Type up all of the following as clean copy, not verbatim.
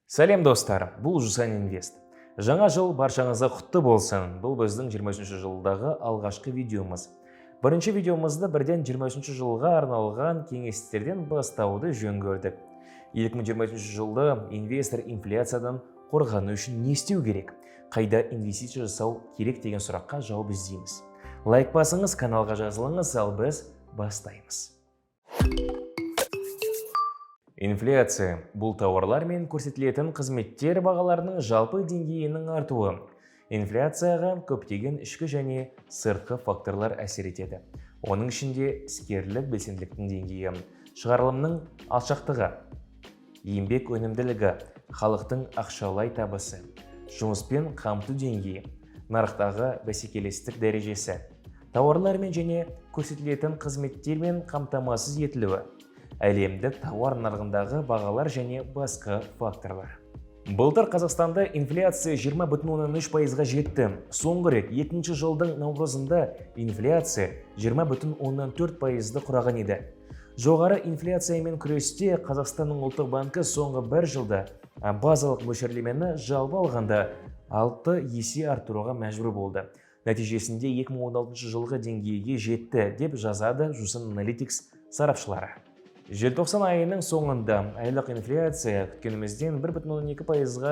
Сәлем достар, бұл Жусан Инвест. Жаңа жыл баршаңызға құтты болсын. Бұл біздің 23 жылдағы алғашқы видеомыз. Бірінші видеомызды бірден 23 жылға арналған кеңестерден бастауды жөн көрдік. 2023 жылды инвестор инфляциядан қорғану үшін не істеу керек? Қайда инвестиция жасау керек деген сұраққа жауап іздейміз. Лайк басыңыз, каналға жазылыңыз, ал біз бастаймыз. Инфляция – бұл тауарлар мен көрсетілетін қызметтер бағаларының жалпы деңгейінің артуы. Инфляцияға көптеген ішкі және сыртқы факторлар әсер етеді. Оның ішінде іскерлік белсенділіктің деңгейі, шығарылымның алшақтығы, еңбек өнімділігі, халықтың ақшалай табысы, жұмыспен қамту деңгейі, нарықтағы бәсекелестік дәрежесі, тауарлармен және көрсетілетін қызметтермен қамтамасыз етілуі, әлемдік тауар нарығындағы бағалар және басқа факторлар. Былтыр Қазақстанда инфляция 20,3%-ға жетті. Соңғы рет 2000 жылдың наурызында инфляция 20,4%-ды құраған еді. Жоғары инфляциямен күресте Қазақстанның ұлттық банкі соңғы бір жылда базалық мөлшерлемені жалпы алғанда 6 есе арттыруға мәжбүр болды. Нәтижесінде 2016 жылғы деңгейге жетті деп жазады Жусан Аналитикс сарапшылары. Желтоқсан айының соңында айлық инфляция күткенімізден 1,2%-ға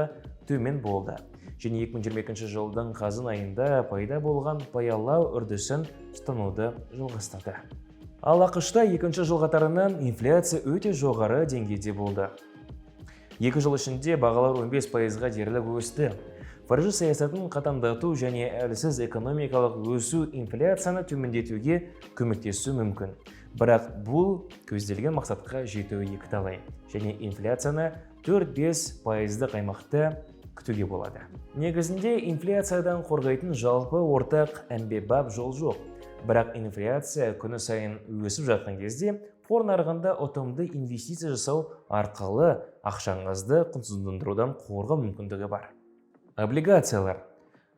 төмен болды. Және 2022 жылдың қазан айында пайда болған баяулау үрдісін ұстануды жалғастырды. Ал ақш-та екінші жыл қатарынан инфляция өте жоғары деңгейде болды. 2 жыл ішінде бағалар 15%-ға дерлік өсті. Париж саясатын қатаңдату және әлсіз экономикалық өсу инфляцияны төмендетуге көмектесу мүмкін. Бірақ бұл көзделген мақсатқа жетуі екіталай және инфляцияны 4-5% аймақта күтуге болады. Негізінде инфляциядан қорғайтын жалпы ортақ әмбебап жол жоқ. Бірақ инфляция күні сайын өсіп жатқан кезде қор нарығында ұтымды инвестиция жасау арқылы ақшаңызды құнсыздандырудан қорғау мүмкіндігі бар. Облигациялар.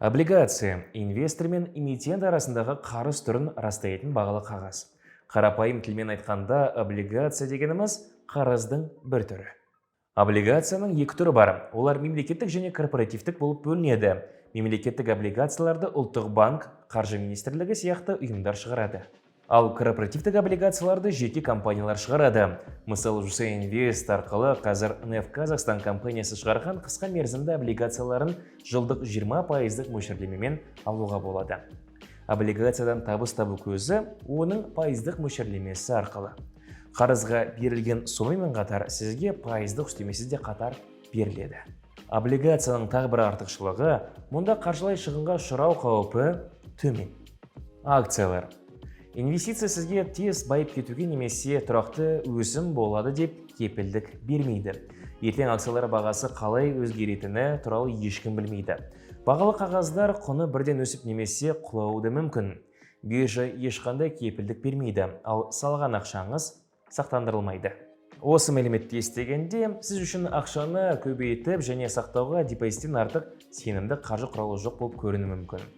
Облигация инвестор мен эмитент арасындағы қарыз түрін растайтын бағалы қағаз. Қарапайым тілмен айтқанда, облигация дегеніміз қарыздың бір түрі. Облигацияның екі түрі бар. Олар мемлекеттік және корпоративтік болып бөлінеді. Мемлекеттік облигацияларды ұлттық банк, қаржы министрлігі сияқты ұйымдар шығарады. Ал корпоративтік облигацияларды жеке компаниялар шығарады. Мысалы, Жусан Инвест арқылы қазір НФ Казахстан компаниясы шығарған қысқа мерзімді облигацияларын жылдық 20% мөлшерлемемен алуға болады. Облигациядан табыс табу көзі оның пайыздық мөлшерлемесі арқылы. Қарызға берілген сомамен қатар сізге пайыздық үстемесі де қатар беріледі. Облигацияның тағы бір артықшылығы, мұнда қаржылай шығынға ұшырау қаупі төмен. Акциялар. Инвестиция сізге тез байып кетуге немесе тұрақты өсім болады деп кепілдік бермейді. Ертең акциялар бағасы қалай өзгеретіні туралы ешкім білмейді. Бағалы қағаздар құны бірден өсіп немесе құлауы мүмкін. Биржа ешқандай кепілдік бермейді, ал салған ақшаңыз сақтандырылмайды. Осы мәліметті естігенде, сіз үшін ақшаны көбейтіп және сақтауға депозиттен артық сенімді қаржы құралы жоқ болып көрінуі мүмкін.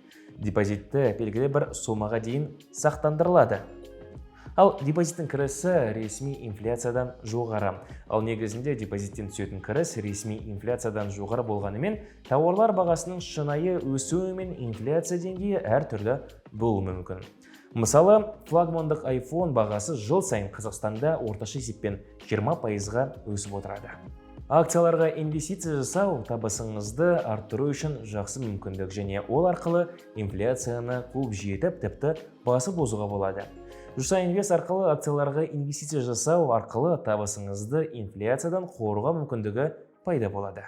Депозитті белгілі бір сомаға дейін сақтандырылады. Ал депозиттің кірісі ресми инфляциядан жоғары. Ал негізінде депозиттен түсетін кіріс ресми инфляциядан жоғары болғанымен, тауарлар бағасының шынайы өсуі мен инфляция деңгейі әртүрлі болуы мүмкін. Мысалы, флагмандық iPhone бағасы жыл сайын Қазақстанда орташа есеппен 20%-ға өсіп отырады. Акцияларға инвестиция жасау табысыңызды арттыру үшін жақсы мүмкіндік және ол арқылы инфляцияны қуып жетіп, тіпті басып озуға болады. Жусан Инвест арқылы акцияларға инвестиция жасау арқылы табысыңызды инфляциядан қорғау мүмкіндігі пайда болады.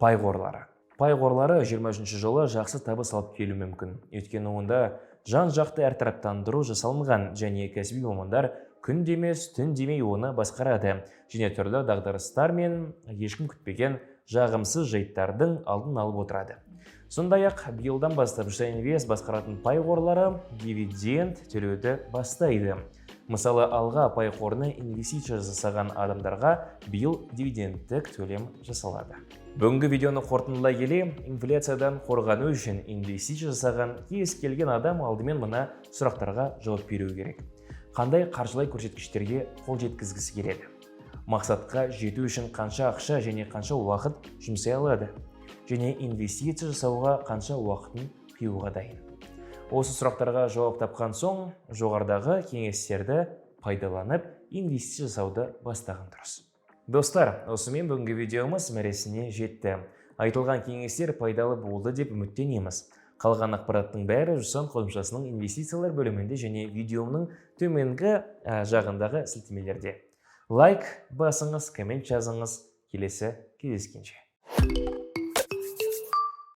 Пай қорлары. Пай қорлары 23 жылы жақсы табыс алып келу мүмкін. Өйткені онда жан-жақты әртараптандыру жасалынған және кәсіби мамандар күн демес, түн демей оны басқарады және түрлі дағдарыстар мен ешкім күтпеген жағымсыз жайттардың алдын алып отырады. Сондай-ақ биылдан бастап Жусан Инвест басқаратын пай қорлары дивиденд төлеуді бастайды. Мысалы, алға пай қорына инвестиция жасаған адамдарға биыл дивидендтік төлем жасалады. Бүгінгі видеоны қорытындылай келе, инфляциядан қорғану үшін инвестиция жасаған кез келген адам алдымен мына сұрақтарға жауап беруі керек. Қандай қаржылай көрсеткіштерге қол жеткізгісі келеді? мақсатқа жету үшін қанша ақша және қанша уақыт жұмсай алады, және инвестиция жасауға қанша уақытын қиюға дайын. Осы сұрақтарға жауап тапқан соң, жоғарыдағы кеңестерді пайдаланып, инвестиция жасауды бастаған дұрыс. Достар, осымен бүгінгі видеомыз мәресіне жетті. Айтылған кеңестер пайдалы болды деп үміттенеміз. Қалған ақпараттың бәрі Жусан қосымшасының инвестициялар бөлімінде және видеомның төменгі жағындағы сілтемелерде. Лайк басыңыз, коммент жазыңыз. Келесі кездескенше.